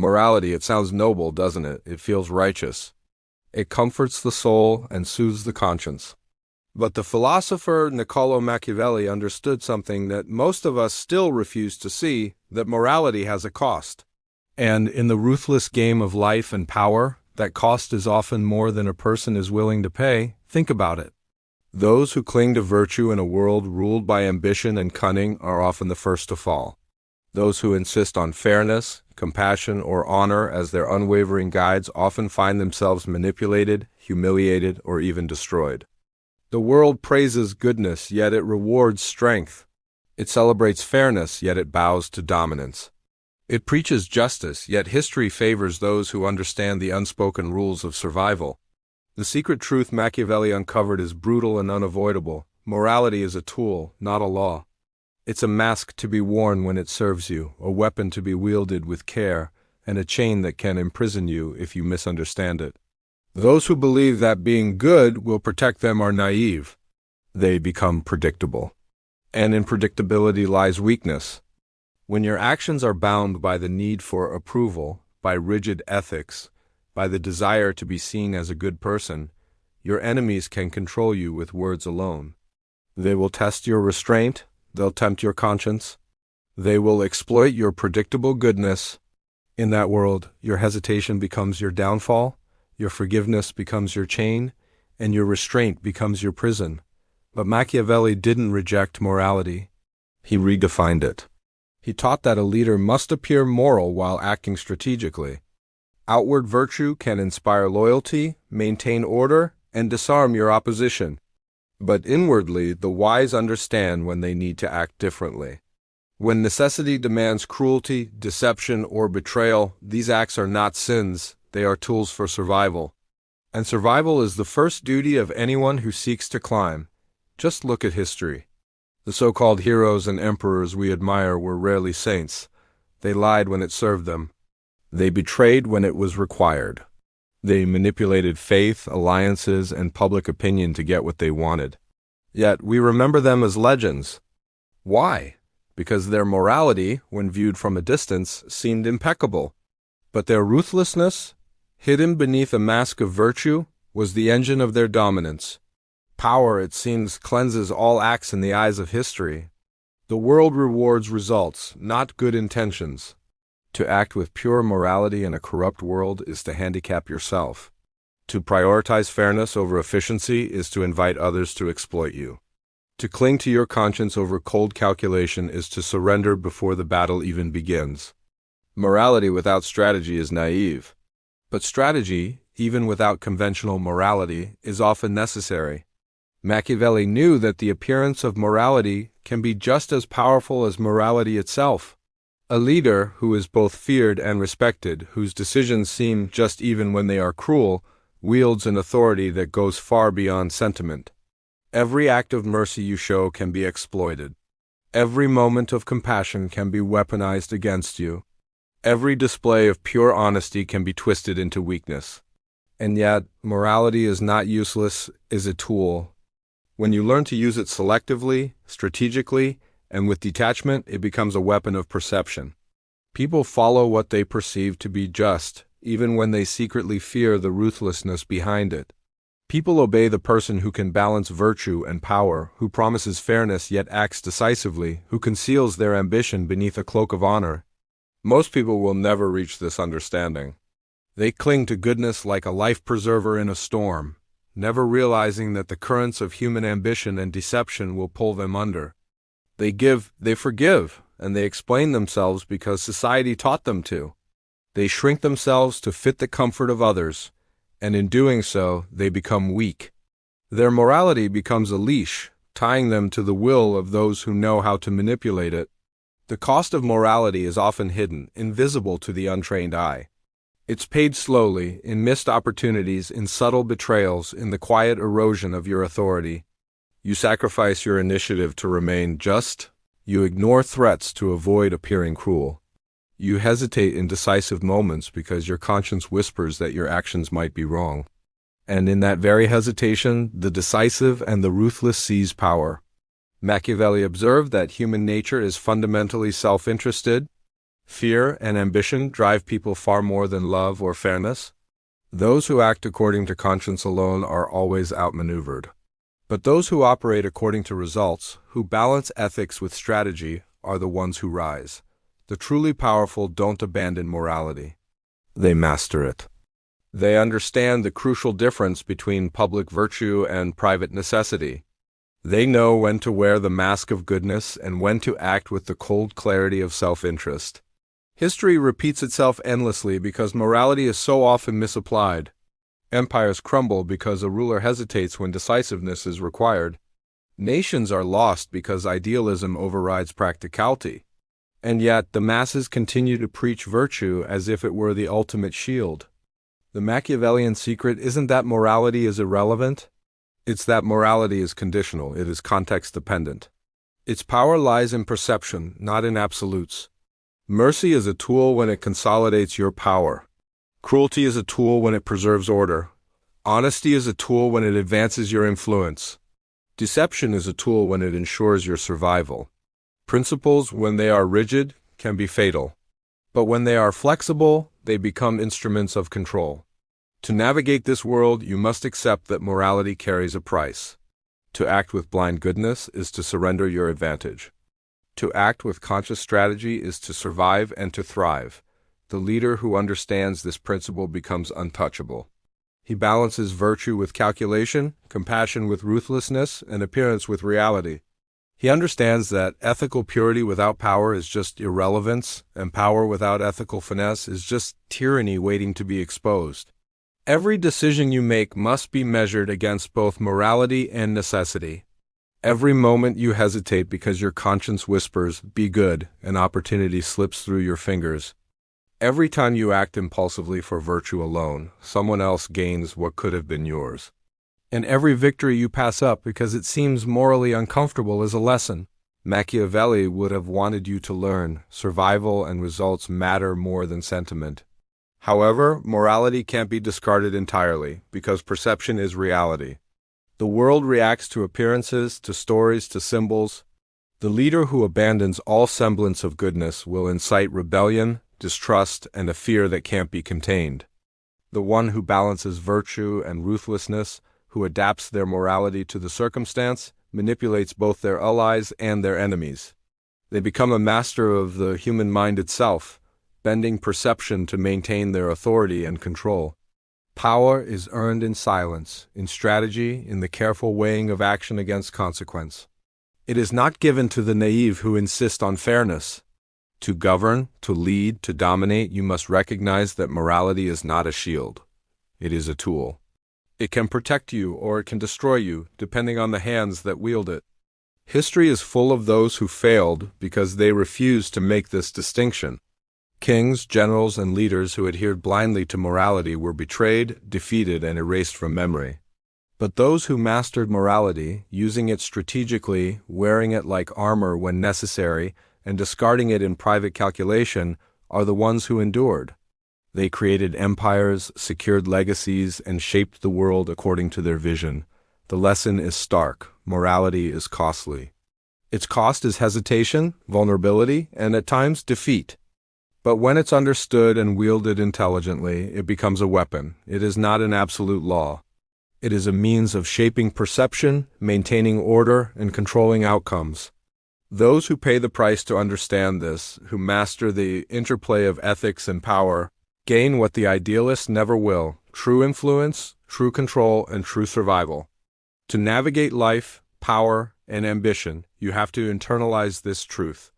Morality, it sounds noble, doesn't it? It feels righteous. It comforts the soul and soothes the conscience. But the philosopher Niccolò Machiavelli understood something that most of us still refuse to see, that morality has a cost. And in the ruthless game of life and power, that cost is often more than a person is willing to pay. Think about it. Those who cling to virtue in a world ruled by ambition and cunning are often the first to fall. Those who insist on fairness, compassion, or honor as their unwavering guides often find themselves manipulated, humiliated, or even destroyed. The world praises goodness, yet it rewards strength. It celebrates fairness, yet it bows to dominance. It preaches justice, yet history favors those who understand the unspoken rules of survival. The secret truth Machiavelli uncovered is brutal and unavoidable. Morality is a tool, not a law. It's a mask to be worn when it serves you, a weapon to be wielded with care, and a chain that can imprison you if you misunderstand it. Those who believe that being good will protect them are naive. They become predictable. And in predictability lies weakness. When your actions are bound by the need for approval, by rigid ethics, by the desire to be seen as a good person, your enemies can control you with words alone. They will test your restraint, they'll tempt your conscience, they will exploit your predictable goodness. In that world, your hesitation becomes your downfall, your forgiveness becomes your chain, and your restraint becomes your prison. But Machiavelli didn't reject morality. He redefined it. He taught that a leader must appear moral while acting strategically. Outward virtue can inspire loyalty, maintain order, and disarm your opposition. But inwardly, the wise understand when they need to act differently. When necessity demands cruelty, deception, or betrayal, these acts are not sins, they are tools for survival. And survival is the first duty of anyone who seeks to climb. Just look at history. The so-called heroes and emperors we admire were rarely saints. They lied when it served them. They betrayed when it was required. They manipulated faith, alliances, and public opinion to get what they wanted. Yet we remember them as legends. Why? Because their morality, when viewed from a distance, seemed impeccable. But their ruthlessness, hidden beneath a mask of virtue, was the engine of their dominance. Power, it seems, cleanses all acts in the eyes of history. The world rewards results, not good intentions. To act with pure morality in a corrupt world is to handicap yourself. To prioritize fairness over efficiency is to invite others to exploit you. To cling to your conscience over cold calculation is to surrender before the battle even begins. Morality without strategy is naive. But strategy, even without conventional morality, is often necessary. Machiavelli knew that the appearance of morality can be just as powerful as morality itself. A leader who is both feared and respected, whose decisions seem just even when they are cruel, wields an authority that goes far beyond sentiment. Every act of mercy you show can be exploited. Every moment of compassion can be weaponized against you. Every display of pure honesty can be twisted into weakness. And yet, morality is not useless, is a tool. When you learn to use it selectively, strategically, and with detachment, it becomes a weapon of perception. People follow what they perceive to be just, even when they secretly fear the ruthlessness behind it. People obey the person who can balance virtue and power, who promises fairness yet acts decisively, who conceals their ambition beneath a cloak of honor. Most people will never reach this understanding. They cling to goodness like a life preserver in a storm, never realizing that the currents of human ambition and deception will pull them under. They give, they forgive, and they explain themselves because society taught them to. They shrink themselves to fit the comfort of others, and in doing so, they become weak. Their morality becomes a leash, tying them to the will of those who know how to manipulate it. The cost of morality is often hidden, invisible to the untrained eye. It's paid slowly, in missed opportunities, in subtle betrayals, in the quiet erosion of your authority. You sacrifice your initiative to remain just. You ignore threats to avoid appearing cruel. You hesitate in decisive moments because your conscience whispers that your actions might be wrong. And in that very hesitation, the decisive and the ruthless seize power. Machiavelli observed that human nature is fundamentally self-interested. Fear and ambition drive people far more than love or fairness. Those who act according to conscience alone are always outmaneuvered. But those who operate according to results, who balance ethics with strategy, are the ones who rise. The truly powerful don't abandon morality. They master it. They understand the crucial difference between public virtue and private necessity. They know when to wear the mask of goodness and when to act with the cold clarity of self-interest. History repeats itself endlessly because morality is so often misapplied. Empires crumble because a ruler hesitates when decisiveness is required. Nations are lost because idealism overrides practicality. And yet, the masses continue to preach virtue as if it were the ultimate shield. The Machiavellian secret isn't that morality is irrelevant. It's that morality is conditional, it is context-dependent. Its power lies in perception, not in absolutes. Mercy is a tool when it consolidates your power. Cruelty is a tool when it preserves order. Honesty is a tool when it advances your influence. Deception is a tool when it ensures your survival. Principles, when they are rigid, can be fatal. But when they are flexible, they become instruments of control. To navigate this world, you must accept that morality carries a price. To act with blind goodness is to surrender your advantage. To act with conscious strategy is to survive and to thrive. The leader who understands this principle becomes untouchable. He balances virtue with calculation, compassion with ruthlessness, and appearance with reality. He understands that ethical purity without power is just irrelevance, and power without ethical finesse is just tyranny waiting to be exposed. Every decision you make must be measured against both morality and necessity. Every moment you hesitate because your conscience whispers, "Be good," an opportunity slips through your fingers. Every time you act impulsively for virtue alone, someone else gains what could have been yours. And every victory you pass up because it seems morally uncomfortable is a lesson. Machiavelli would have wanted you to learn survival and results matter more than sentiment. However, morality can't be discarded entirely, because perception is reality. The world reacts to appearances, to stories, to symbols. The leader who abandons all semblance of goodness will incite rebellion, distrust, and a fear that can't be contained. The one who balances virtue and ruthlessness, who adapts their morality to the circumstance, manipulates both their allies and their enemies. They become a master of the human mind itself, bending perception to maintain their authority and control. Power is earned in silence, in strategy, in the careful weighing of action against consequence. It is not given to the naive who insist on fairness. To govern, to lead, to dominate, you must recognize that morality is not a shield. It is a tool. It can protect you or it can destroy you, depending on the hands that wield it. History is full of those who failed because they refused to make this distinction. Kings, generals, and leaders who adhered blindly to morality were betrayed, defeated, and erased from memory. But those who mastered morality, using it strategically, wearing it like armor when necessary, and discarding it in private calculation, are the ones who endured. They created empires, secured legacies, and shaped the world according to their vision. The lesson is stark. Morality is costly. Its cost is hesitation, vulnerability, and at times defeat. But when it's understood and wielded intelligently, it becomes a weapon. It is not an absolute law. It is a means of shaping perception, maintaining order, and controlling outcomes. Those who pay the price to understand this, who master the interplay of ethics and power, gain what the idealists never will: true influence, true control, and true survival. To navigate life, power, and ambition, you have to internalize this truth.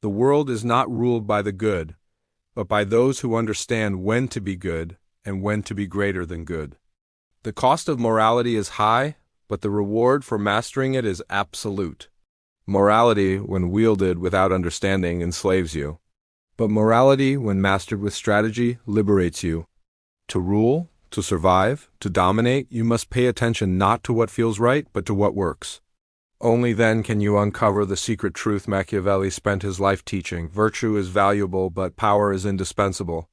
The world is not ruled by the good, but by those who understand when to be good and when to be greater than good. The cost of morality is high, but the reward for mastering it is absolute. Morality, when wielded without understanding, enslaves you. But morality, when mastered with strategy, liberates you. To rule, to survive, to dominate, you must pay attention not to what feels right, but to what works. Only then can you uncover the secret truth Machiavelli spent his life teaching. Virtue is valuable, but power is indispensable.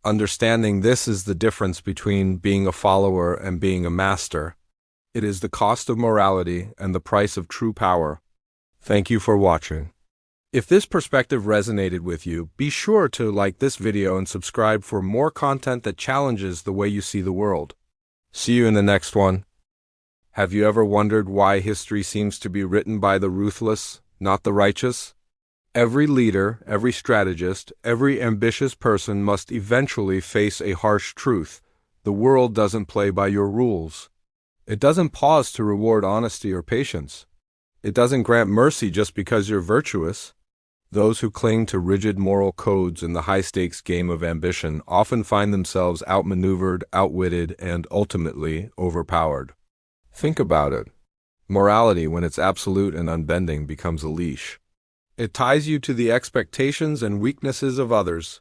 Understanding this is the difference between being a follower and being a master. It is the cost of morality and the price of true power. Thank you for watching. If this perspective resonated with you, be sure to like this video and subscribe for more content that challenges the way you see the world. See you in the next one. Have you ever wondered why history seems to be written by the ruthless, not the righteous? Every leader, every strategist, every ambitious person must eventually face a harsh truth. The world doesn't play by your rules. It doesn't pause to reward honesty or patience. It doesn't grant mercy just because you're virtuous. Those who cling to rigid moral codes in the high-stakes game of ambition often find themselves outmaneuvered, outwitted, and ultimately overpowered. Think about it. Morality, when it's absolute and unbending, becomes a leash. It ties you to the expectations and weaknesses of others.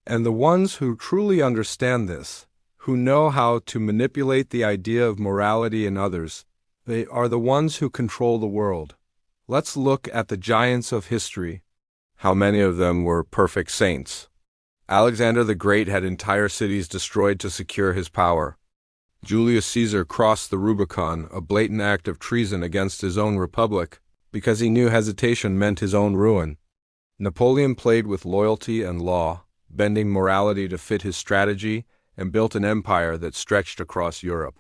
And the ones who truly understand this, who know how to manipulate the idea of morality in others, they are the ones who control the world. Let's look at the giants of history. How many of them were perfect saints? Alexander the Great had entire cities destroyed to secure his power. Julius Caesar crossed the Rubicon, a blatant act of treason against his own republic, because he knew hesitation meant his own ruin. Napoleon played with loyalty and law, bending morality to fit his strategy, and built an empire that stretched across Europe.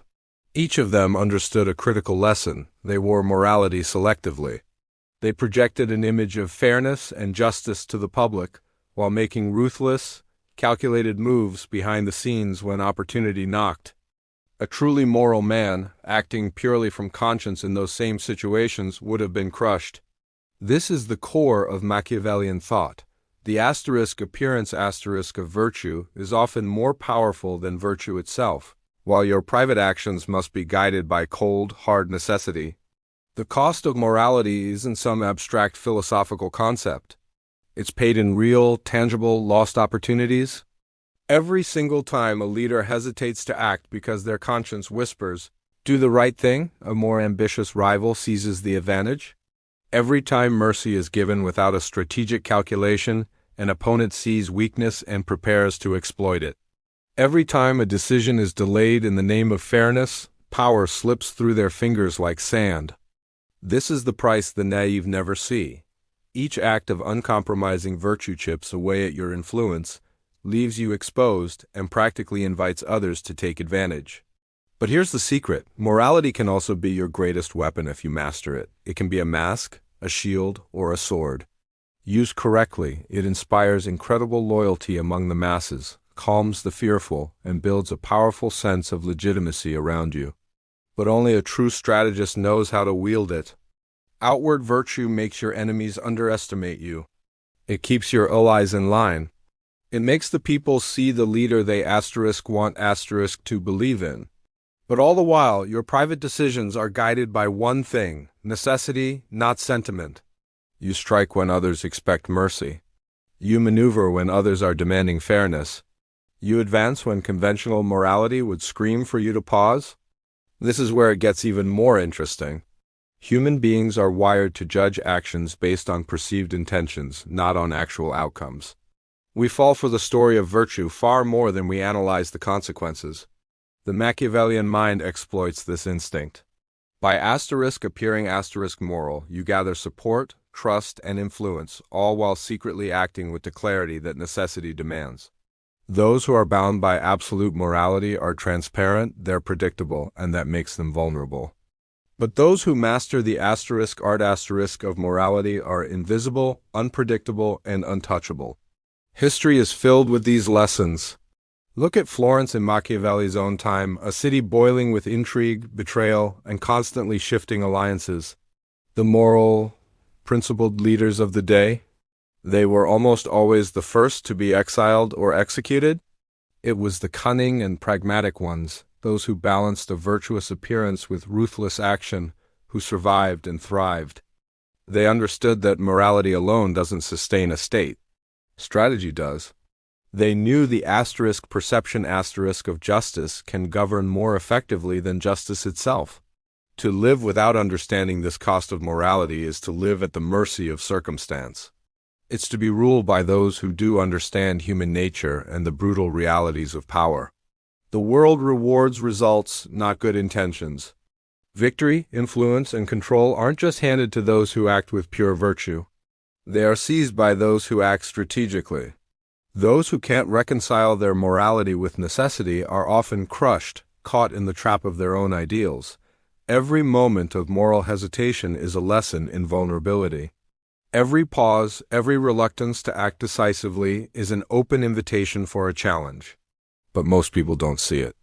Each of them understood a critical lesson. They wore morality selectively. They projected an image of fairness and justice to the public, while making ruthless, calculated moves behind the scenes when opportunity knocked. A truly moral man, acting purely from conscience in those same situations, would have been crushed. This is the core of Machiavellian thought. The appearance of virtue is often more powerful than virtue itself, while your private actions must be guided by cold, hard necessity. The cost of morality isn't some abstract philosophical concept. It's paid in real, tangible, lost opportunities. Every single time a leader hesitates to act because their conscience whispers, "Do the right thing," a more ambitious rival seizes the advantage. Every time mercy is given without a strategic calculation, an opponent sees weakness and prepares to exploit it. Every time a decision is delayed in the name of fairness, power slips through their fingers like sand. This is the price the naive never see. Each act of uncompromising virtue chips away at your influence, leaves you exposed, and practically invites others to take advantage. But here's the secret. Morality can also be your greatest weapon if you master it. It can be a mask, a shield, or a sword. Used correctly, it inspires incredible loyalty among the masses, calms the fearful, and builds a powerful sense of legitimacy around you. But only a true strategist knows how to wield it. Outward virtue makes your enemies underestimate you. It keeps your allies in line. It makes the people see the leader they want to believe in. But all the while, your private decisions are guided by one thing: necessity, not sentiment. You strike when others expect mercy. You maneuver when others are demanding fairness. You advance when conventional morality would scream for you to pause. This is where it gets even more interesting. Human beings are wired to judge actions based on perceived intentions, not on actual outcomes. We fall for the story of virtue far more than we analyze the consequences. The Machiavellian mind exploits this instinct. By appearing moral, you gather support, trust, and influence, all while secretly acting with the clarity that necessity demands. Those who are bound by absolute morality are transparent, they're predictable, and that makes them vulnerable. But those who master the art of morality are invisible, unpredictable, and untouchable. History is filled with these lessons. Look at Florence in Machiavelli's own time, a city boiling with intrigue, betrayal, and constantly shifting alliances. The moral, principled leaders of the day, they were almost always the first to be exiled or executed. It was the cunning and pragmatic ones, those who balanced a virtuous appearance with ruthless action, who survived and thrived. They understood that morality alone doesn't sustain a state. Strategy does. They knew the perception of justice can govern more effectively than justice itself. To live without understanding this cost of morality is to live at the mercy of circumstance. It's to be ruled by those who do understand human nature and the brutal realities of power. The world rewards results, not good intentions. Victory, influence, and control aren't just handed to those who act with pure virtue. They are seized by those who act strategically. Those who can't reconcile their morality with necessity are often crushed, caught in the trap of their own ideals. Every moment of moral hesitation is a lesson in vulnerability. Every pause, every reluctance to act decisively is an open invitation for a challenge. But most people don't see it.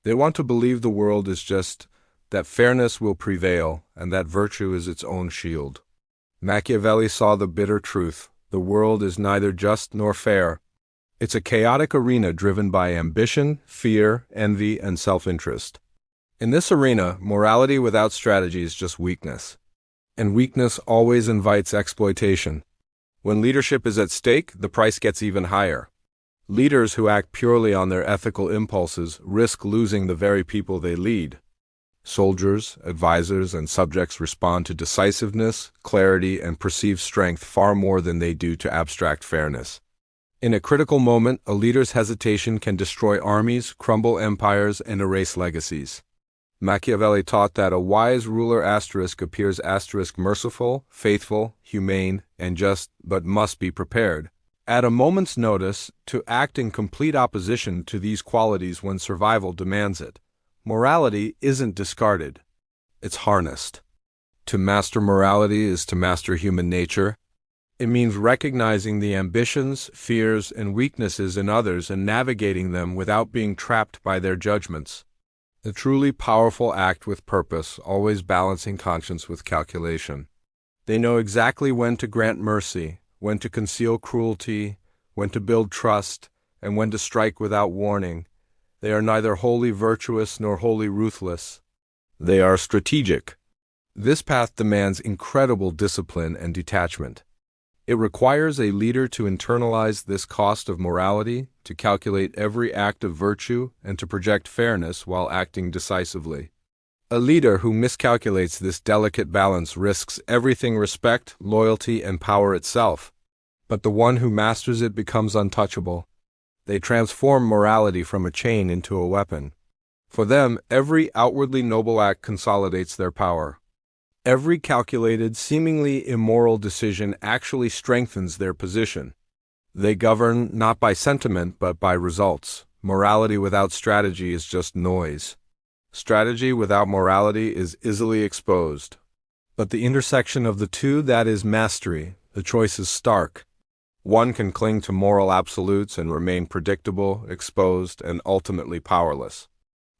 They want to believe the world is just, that fairness will prevail, and that virtue is its own shield. Machiavelli saw the bitter truth. The world is neither just nor fair. It's a chaotic arena driven by ambition, fear, envy, and self-interest. In this arena, morality without strategy is just weakness. And weakness always invites exploitation. When leadership is at stake, the price gets even higher. Leaders who act purely on their ethical impulses risk losing the very people they lead. Soldiers, advisors, and subjects respond to decisiveness, clarity, and perceived strength far more than they do to abstract fairness. In a critical moment, a leader's hesitation can destroy armies, crumble empires, and erase legacies. Machiavelli taught that a wise ruler appears merciful, faithful, humane, and just, but must be prepared, at a moment's notice, to act in complete opposition to these qualities when survival demands it. Morality isn't discarded. It's harnessed. To master morality is to master human nature. It means recognizing the ambitions, fears, and weaknesses in others and navigating them without being trapped by their judgments. A truly powerful act with purpose, always balancing conscience with calculation. They know exactly when to grant mercy, when to conceal cruelty, when to build trust, and when to strike without warning. They are neither wholly virtuous nor wholly ruthless. They are strategic. This path demands incredible discipline and detachment. It requires a leader to internalize this cost of morality, to calculate every act of virtue, and to project fairness while acting decisively. A leader who miscalculates this delicate balance risks everything: respect, loyalty, and power itself. But the one who masters it becomes untouchable. They transform morality from a chain into a weapon. For them, every outwardly noble act consolidates their power. Every calculated, seemingly immoral decision actually strengthens their position. They govern not by sentiment but by results. Morality without strategy is just noise. Strategy without morality is easily exposed. But the intersection of the two, that is mastery, the choice is stark. One can cling to moral absolutes and remain predictable, exposed, and ultimately powerless.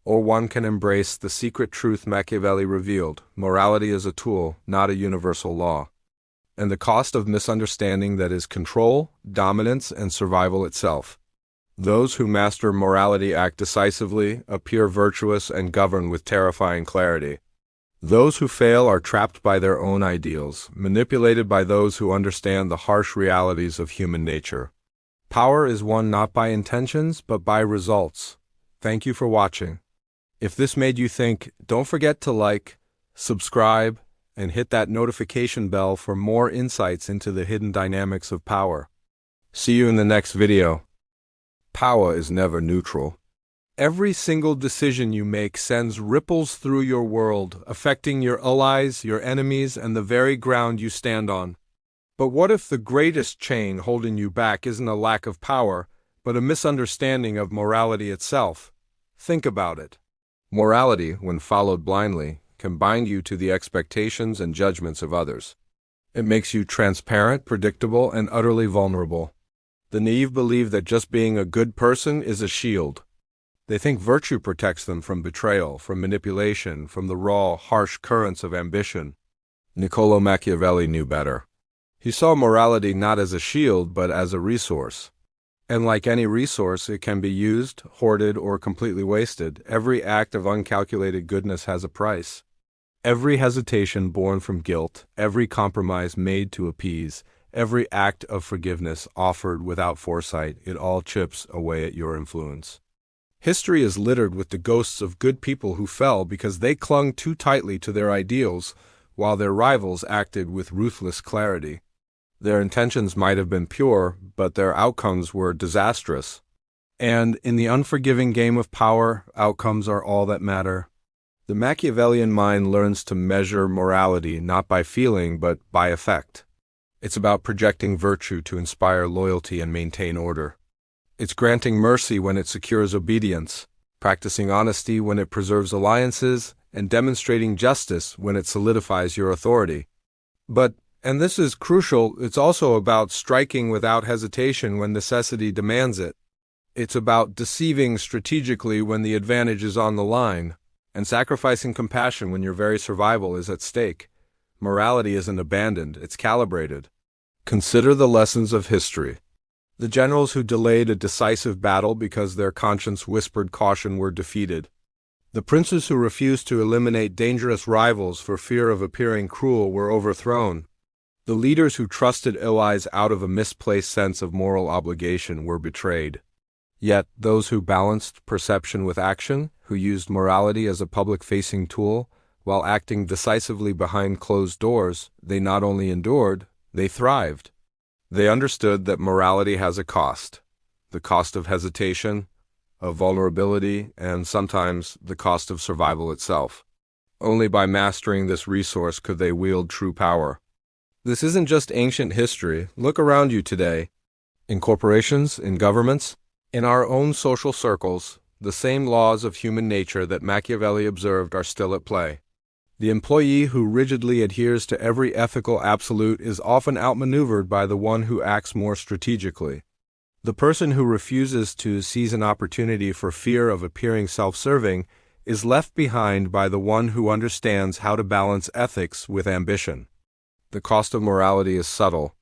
Or one can embrace the secret truth Machiavelli revealed: morality is a tool, not a universal law. And the cost of misunderstanding that is control, dominance, and survival itself. Those who master morality act decisively, appear virtuous, and govern with terrifying clarity. Those who fail are trapped by their own ideals, manipulated by those who understand the harsh realities of human nature. Power is won not by intentions, but by results. Thank you for watching. If this made you think, don't forget to like, subscribe, and hit that notification bell for more insights into the hidden dynamics of power. See you in the next video. Power is never neutral. Every single decision you make sends ripples through your world, affecting your allies, your enemies, and the very ground you stand on. But what if the greatest chain holding you back isn't a lack of power, but a misunderstanding of morality itself? Think about it. Morality, when followed blindly, can bind you to the expectations and judgments of others. It makes you transparent, predictable, and utterly vulnerable. The naive believe that just being a good person is a shield. They think virtue protects them from betrayal, from manipulation, from the raw, harsh currents of ambition. Niccolò Machiavelli knew better. He saw morality not as a shield, but as a resource. And like any resource, it can be used, hoarded, or completely wasted. Every act of uncalculated goodness has a price. Every hesitation born from guilt, every compromise made to appease, every act of forgiveness offered without foresight, it all chips away at your influence. History is littered with the ghosts of good people who fell because they clung too tightly to their ideals, while their rivals acted with ruthless clarity. Their intentions might have been pure, but their outcomes were disastrous. And in the unforgiving game of power, outcomes are all that matter. The Machiavellian mind learns to measure morality not by feeling but by effect. It's about projecting virtue to inspire loyalty and maintain order. It's granting mercy when it secures obedience, practicing honesty when it preserves alliances, and demonstrating justice when it solidifies your authority. But, and this is crucial, it's also about striking without hesitation when necessity demands it. It's about deceiving strategically when the advantage is on the line, and sacrificing compassion when your very survival is at stake. Morality isn't abandoned, it's calibrated. Consider the lessons of history. The generals who delayed a decisive battle because their conscience whispered caution were defeated. The princes who refused to eliminate dangerous rivals for fear of appearing cruel were overthrown. The leaders who trusted allies out of a misplaced sense of moral obligation were betrayed. Yet, those who balanced perception with action, who used morality as a public-facing tool, while acting decisively behind closed doors, they not only endured, they thrived. They understood that morality has a cost, the cost of hesitation, of vulnerability, and sometimes the cost of survival itself. Only by mastering this resource could they wield true power. This isn't just ancient history. Look around you today. In corporations, in governments, in our own social circles, the same laws of human nature that Machiavelli observed are still at play. The employee who rigidly adheres to every ethical absolute is often outmaneuvered by the one who acts more strategically. The person who refuses to seize an opportunity for fear of appearing self-serving is left behind by the one who understands how to balance ethics with ambition. The cost of morality is subtle.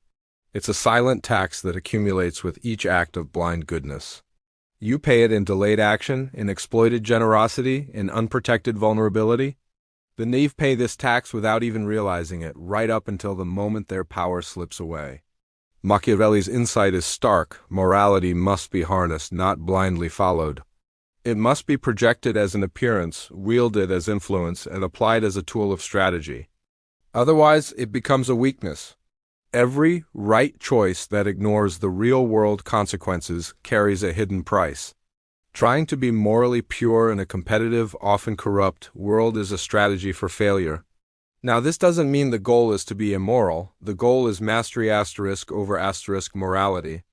It's a silent tax that accumulates with each act of blind goodness. You pay it in delayed action, in exploited generosity, in unprotected vulnerability. The naive pay this tax without even realizing it, right up until the moment their power slips away. Machiavelli's insight is stark. Morality must be harnessed, not blindly followed. It must be projected as an appearance, wielded as influence, and applied as a tool of strategy. Otherwise, it becomes a weakness. Every right choice that ignores the real-world consequences carries a hidden price. Trying to be morally pure in a competitive, often corrupt, world is a strategy for failure. Now, this doesn't mean the goal is to be immoral. The goal is mastery over morality.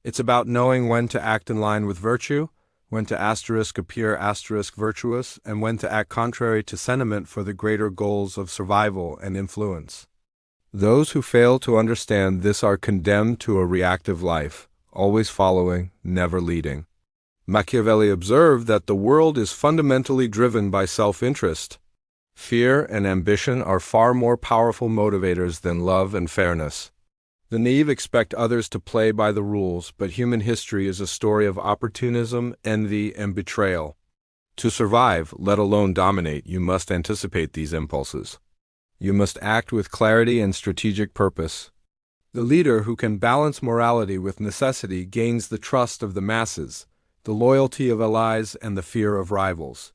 It's about knowing when to act in line with virtue, when to appear virtuous, and when to act contrary to sentiment for the greater goals of survival and influence. Those who fail to understand this are condemned to a reactive life, always following, never leading. Machiavelli observed that the world is fundamentally driven by self-interest. Fear and ambition are far more powerful motivators than love and fairness. The naive expect others to play by the rules, but human history is a story of opportunism, envy, and betrayal. To survive, let alone dominate, you must anticipate these impulses. You must act with clarity and strategic purpose. The leader who can balance morality with necessity gains the trust of the masses, the loyalty of allies, and the fear of rivals.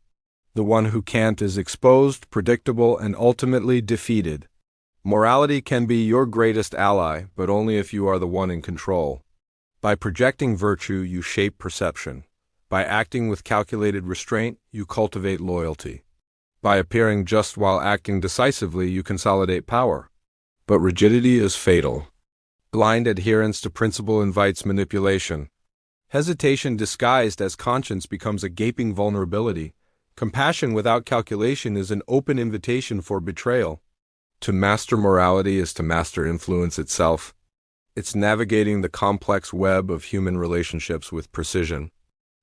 The one who can't is exposed, predictable, and ultimately defeated. Morality can be your greatest ally, but only if you are the one in control. By projecting virtue, you shape perception. By acting with calculated restraint, you cultivate loyalty. By appearing just while acting decisively, you consolidate power. But rigidity is fatal. Blind adherence to principle invites manipulation. Hesitation disguised as conscience becomes a gaping vulnerability. Compassion without calculation is an open invitation for betrayal. To master morality is to master influence itself. It's navigating the complex web of human relationships with precision.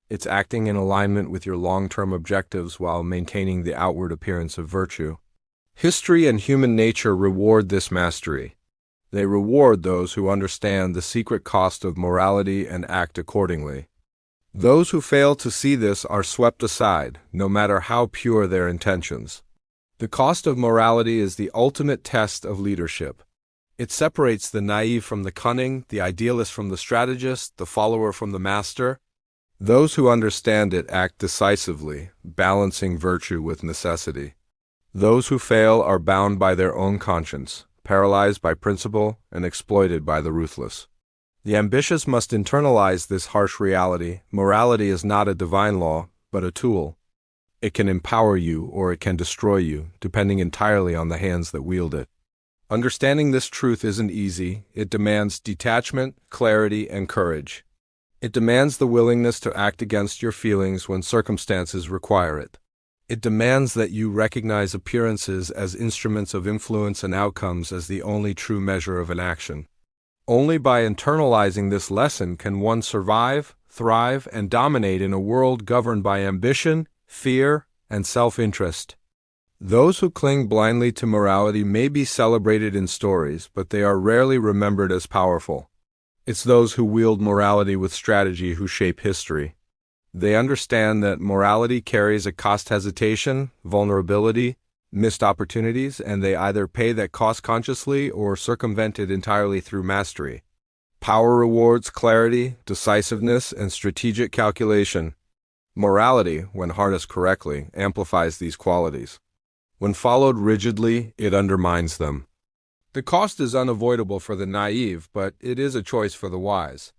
It's acting in alignment with your long-term objectives while maintaining the outward appearance of virtue. History and human nature reward this mastery. They reward those who understand the secret cost of morality and act accordingly. Those who fail to see this are swept aside, no matter how pure their intentions. The cost of morality is the ultimate test of leadership. It separates the naive from the cunning, the idealist from the strategist, the follower from the master. Those who understand it act decisively, balancing virtue with necessity. Those who fail are bound by their own conscience, paralyzed by principle, and exploited by the ruthless. The ambitious must internalize this harsh reality. Morality is not a divine law, but a tool. It can empower you or it can destroy you, depending entirely on the hands that wield it. Understanding this truth isn't easy. It demands detachment, clarity, and courage. It demands the willingness to act against your feelings when circumstances require it. It demands that you recognize appearances as instruments of influence and outcomes as the only true measure of an action. Only by internalizing this lesson can one survive, thrive, and dominate in a world governed by ambition, fear, and self-interest. Those who cling blindly to morality may be celebrated in stories, but they are rarely remembered as powerful. It's those who wield morality with strategy who shape history. They understand that morality carries a cost: hesitation, vulnerability, missed opportunities, and they either pay that cost consciously or circumvent it entirely through mastery. Power rewards clarity, decisiveness, and strategic calculation. Morality, when harnessed correctly, amplifies these qualities. When followed rigidly, it undermines them. The cost is unavoidable for the naive, but it is a choice for the wise.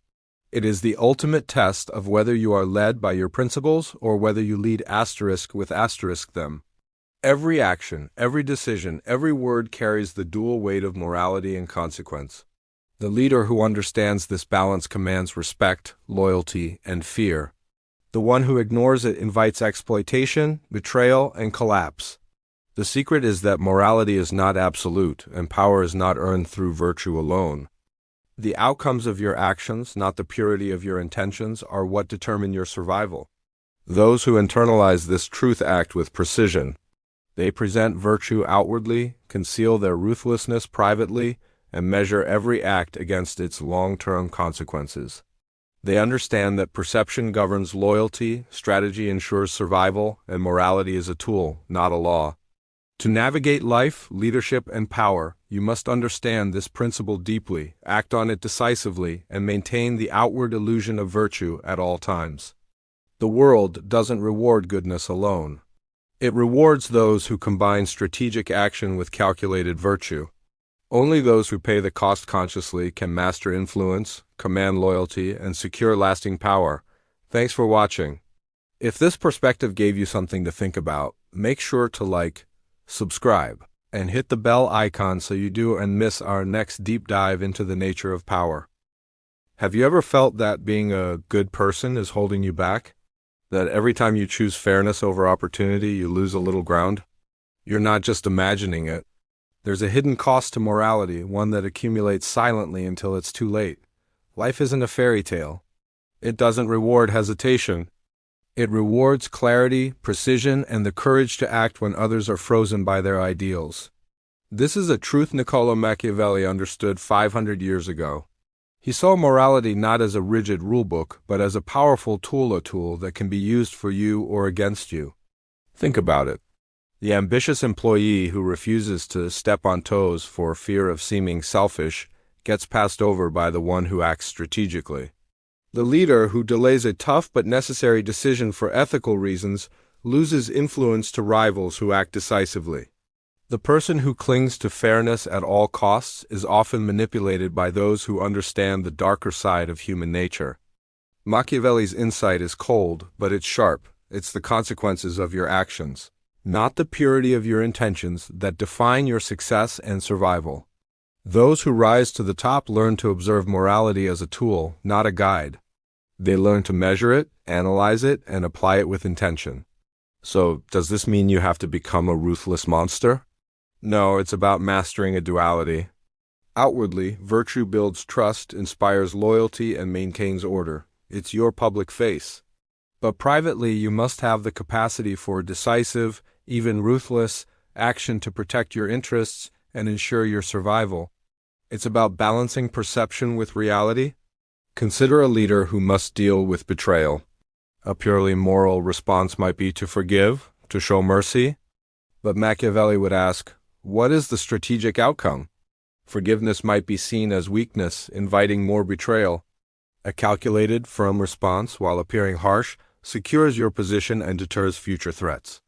It is the ultimate test of whether you are led by your principles or whether you lead with them. Every action, every decision, every word carries the dual weight of morality and consequence. The leader who understands this balance commands respect, loyalty, and fear. The one who ignores it invites exploitation, betrayal, and collapse. The secret is that morality is not absolute, and power is not earned through virtue alone. The outcomes of your actions, not the purity of your intentions, are what determine your survival. Those who internalize this truth act with precision. They present virtue outwardly, conceal their ruthlessness privately, and measure every act against its long-term consequences. They understand that perception governs loyalty, strategy ensures survival, and morality is a tool, not a law. To navigate life, leadership, and power, you must understand this principle deeply, act on it decisively, and maintain the outward illusion of virtue at all times. The world doesn't reward goodness alone. It rewards those who combine strategic action with calculated virtue. Only those who pay the cost consciously can master influence, command loyalty, and secure lasting power. Thanks for watching. If this perspective gave you something to think about, make sure to like, subscribe, and hit the bell icon so you don't miss our next deep dive into the nature of power. Have you ever felt that being a good person is holding you back? That every time you choose fairness over opportunity, you lose a little ground? You're not just imagining it. There's a hidden cost to morality, one that accumulates silently until it's too late. Life isn't a fairy tale. It doesn't reward hesitation. It rewards clarity, precision, and the courage to act when others are frozen by their ideals. This is a truth Niccolò Machiavelli understood 500 years ago. He saw morality not as a rigid rulebook, but as a powerful tool that can be used for you or against you. Think about it. The ambitious employee who refuses to step on toes for fear of seeming selfish gets passed over by the one who acts strategically. The leader who delays a tough but necessary decision for ethical reasons loses influence to rivals who act decisively. The person who clings to fairness at all costs is often manipulated by those who understand the darker side of human nature. Machiavelli's insight is cold, but it's sharp. It's the consequences of your actions, not the purity of your intentions, that define your success and survival. Those who rise to the top learn to observe morality as a tool, not a guide. They learn to measure it, analyze it, and apply it with intention. So, does this mean you have to become a ruthless monster? No, it's about mastering a duality. Outwardly, virtue builds trust, inspires loyalty, and maintains order. It's your public face. But privately, you must have the capacity for decisive, even ruthless, action to protect your interests and ensure your survival. It's about balancing perception with reality. Consider a leader who must deal with betrayal. A purely moral response might be to forgive, to show mercy. But Machiavelli would ask, what is the strategic outcome? Forgiveness might be seen as weakness, inviting more betrayal. A calculated, firm response, while appearing harsh, secures your position and deters future threats.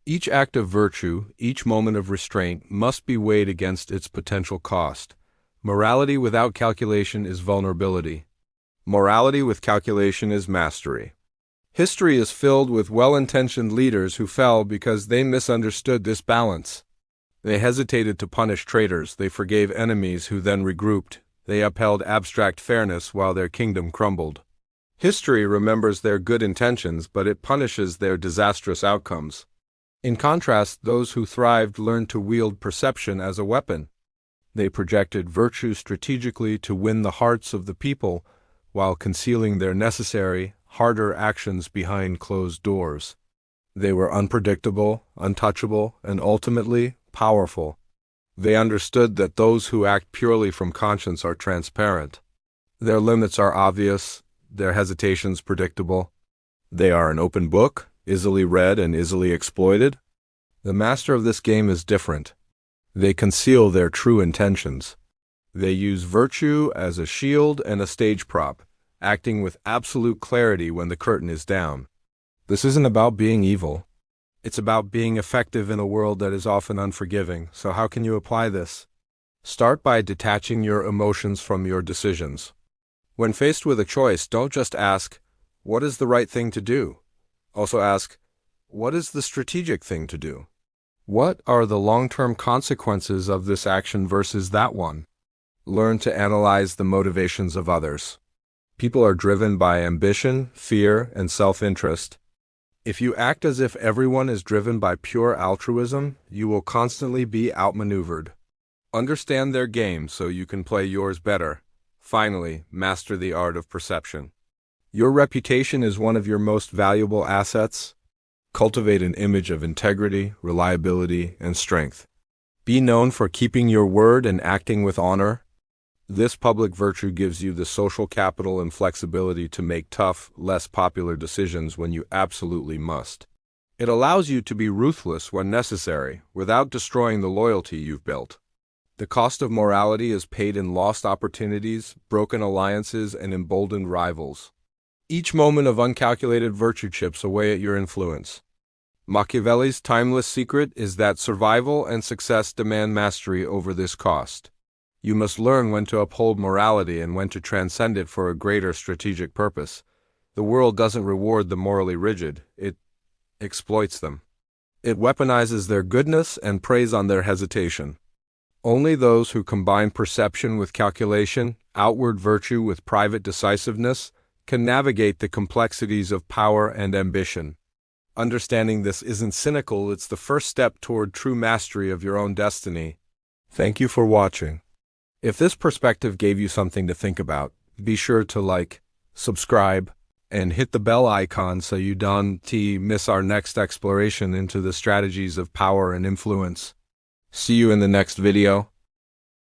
Each act of virtue, each moment of restraint, must be weighed against its potential cost. Morality without calculation is vulnerability. Morality with calculation is mastery. History is filled with well-intentioned leaders who fell because they misunderstood this balance. They hesitated to punish traitors, they forgave enemies who then regrouped, they upheld abstract fairness while their kingdom crumbled. History remembers their good intentions, but it punishes their disastrous outcomes. In contrast, those who thrived learned to wield perception as a weapon. They projected virtue strategically to win the hearts of the people, while concealing their necessary, harder actions behind closed doors. They were unpredictable, untouchable, and ultimately powerful. They understood that those who act purely from conscience are transparent. Their limits are obvious, their hesitations predictable. They are an open book, easily read and easily exploited. The master of this game is different. They conceal their true intentions. They use virtue as a shield and a stage prop, acting with absolute clarity when the curtain is down. This isn't about being evil. It's about being effective in a world that is often unforgiving. So how can you apply this? Start by detaching your emotions from your decisions. When faced with a choice, don't just ask, what is the right thing to do? Also ask, what is the strategic thing to do? What are the long-term consequences of this action versus that one? Learn to analyze the motivations of others. People are driven by ambition, fear, and self-interest. If you act as if everyone is driven by pure altruism, you will constantly be outmaneuvered. Understand their game so you can play yours better. Finally, master the art of perception. Your reputation is one of your most valuable assets. Cultivate an image of integrity, reliability, and strength. Be known for keeping your word and acting with honor. This public virtue gives you the social capital and flexibility to make tough, less popular decisions when you absolutely must. It allows you to be ruthless when necessary, without destroying the loyalty you've built. The cost of morality is paid in lost opportunities, broken alliances, and emboldened rivals. Each moment of uncalculated virtue chips away at your influence. Machiavelli's timeless secret is that survival and success demand mastery over this cost. You must learn when to uphold morality and when to transcend it for a greater strategic purpose. The world doesn't reward the morally rigid, it exploits them. It weaponizes their goodness and preys on their hesitation. Only those who combine perception with calculation, outward virtue with private decisiveness, can navigate the complexities of power and ambition. Understanding this isn't cynical, it's the first step toward true mastery of your own destiny. Thank you for watching. If this perspective gave you something to think about, be sure to like, subscribe, and hit the bell icon so you don't miss our next exploration into the strategies of power and influence. See you in the next video.